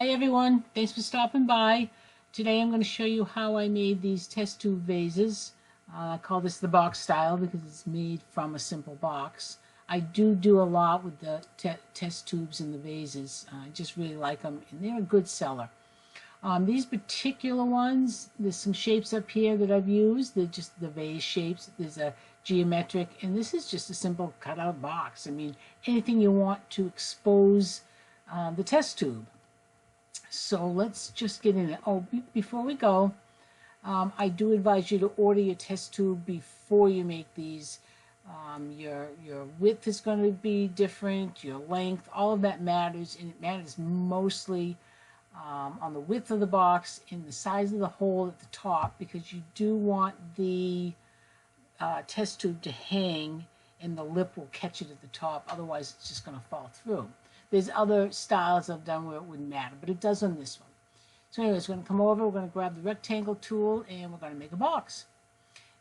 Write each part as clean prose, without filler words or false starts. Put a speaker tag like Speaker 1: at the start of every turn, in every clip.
Speaker 1: Hi everyone, thanks for stopping by. Today I'm going to show you how I made these test tube vases. I call this the box style because it's made from a simple box. I do a lot with the test tubes and the vases. I just really like them and they're a good seller. These particular ones, there's some shapes up here that I've used. They're just the vase shapes. There's a geometric, and this is just a simple cutout box. I mean, anything you want to expose the test tube. So let's just get in it. Oh, before we go, I do advise you to order your test tube before you make these. Your width is going to be different, your length, all of that matters, and it matters mostly on the width of the box and the size of the hole at the top, because you do want the test tube to hang and the lip will catch it at the top, otherwise it's just going to fall through. There's other styles I've done where it wouldn't matter, but it does on this one. So anyways, we're going to come over, we're going to grab the rectangle tool, and we're going to make a box.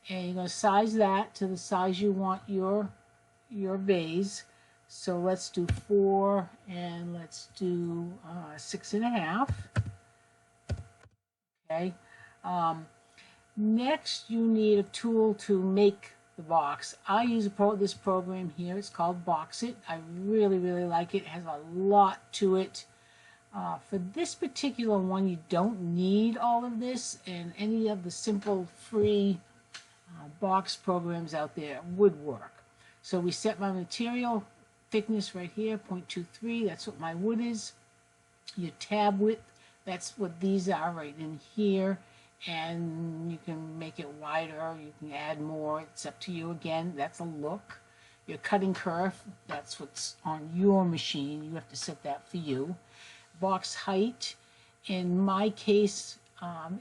Speaker 1: And you're going to size that to the size you want your vase. So let's do 4, and let's do 6.5. Okay. Next, you need a tool to make the box. I use this program here. It's called Box It. I really like it. It has a lot to it. For this particular one, you don't need all of this, and any of the simple free box programs out there would work. So we set my material thickness right here, 0.23. That's what my wood is. Your tab width, that's what these are right in here. And you can make it wider, you can add more, it's up to you again. That's a look. Your cutting kerf, that's what's on your machine. You have to set that for you. Box height, in my case,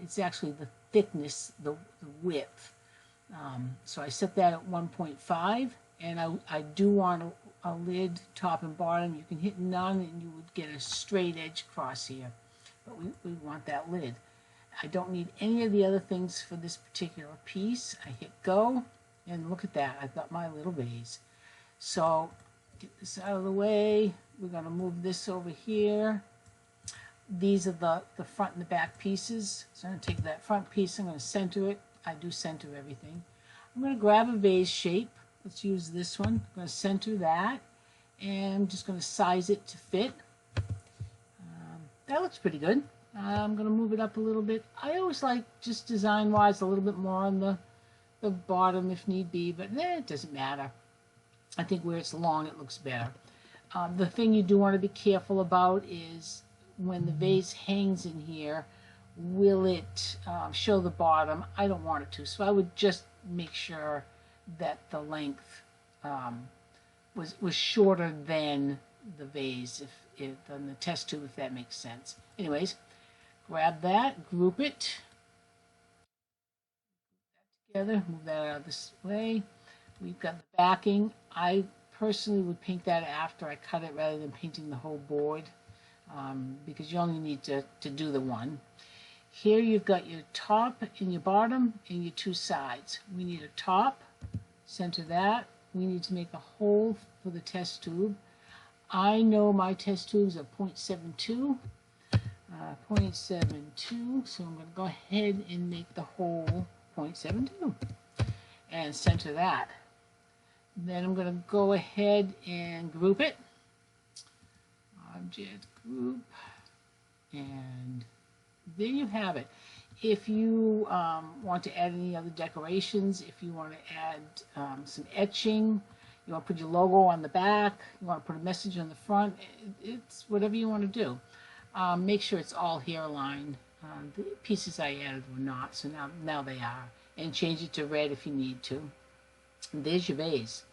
Speaker 1: it's actually the thickness, the width. So I set that at 1.5, and I do want a lid top and bottom. You can hit none and you would get a straight edge across here, but we want that lid. I don't need any of the other things for this particular piece. I hit go, and look at that. I've got my little vase. So get this out of the way. We're going to move this over here. These are the front and the back pieces. So I'm going to take that front piece, I'm going to center it. I do center everything. I'm going to grab a vase shape. Let's use this one. I'm going to center that, and I'm just going to size it to fit. That looks pretty good. I'm going to move it up a little bit. I always like, just design-wise, a little bit more on the bottom if need be, but it doesn't matter. I think where it's long, it looks better. The thing you do want to be careful about is when the vase hangs in here, will it show the bottom? I don't want it to, so I would just make sure that the length was shorter than the vase, than the test tube, if that makes sense. Anyways, grab that, group it together, move that out of this way. We've got the backing. I personally would paint that after I cut it rather than painting the whole board, because you only need to do the one. Here you've got your top and your bottom and your two sides. We need a top, center that. We need to make a hole for the test tube. I know my test tubes are 0.72. 0.72, so I'm going to go ahead and make the hole 0.72 and center that. Then I'm going to go ahead and group it. Object group, and there you have it. If you want to add any other decorations, if you want to add some etching, you want to put your logo on the back, you want to put a message on the front, it's whatever you want to do. Make sure it's all hairline. The pieces I added were not, so now they are. And change it to red if you need to. And there's your vase.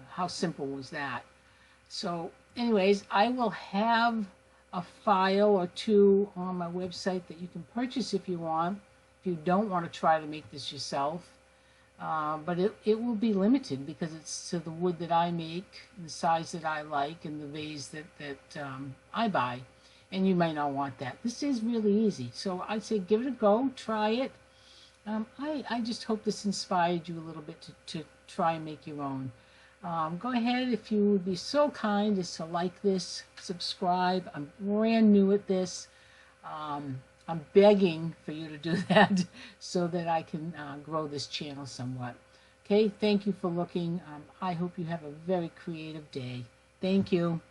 Speaker 1: How simple was that? So anyways, I will have a file or two on my website that you can purchase if you want, if you don't want to try to make this yourself. But it will be limited because it's to the wood that I make, the size that I like, and the vase that I buy. And you might not want that. This is really easy. So I'd say give it a go, try it. I just hope this inspired you a little bit to try and make your own. Go ahead, if you would be so kind as to like this, subscribe. I'm brand new at this. I'm begging for you to do that so that I can grow this channel somewhat. Okay, thank you for looking. I hope you have a very creative day. Thank you.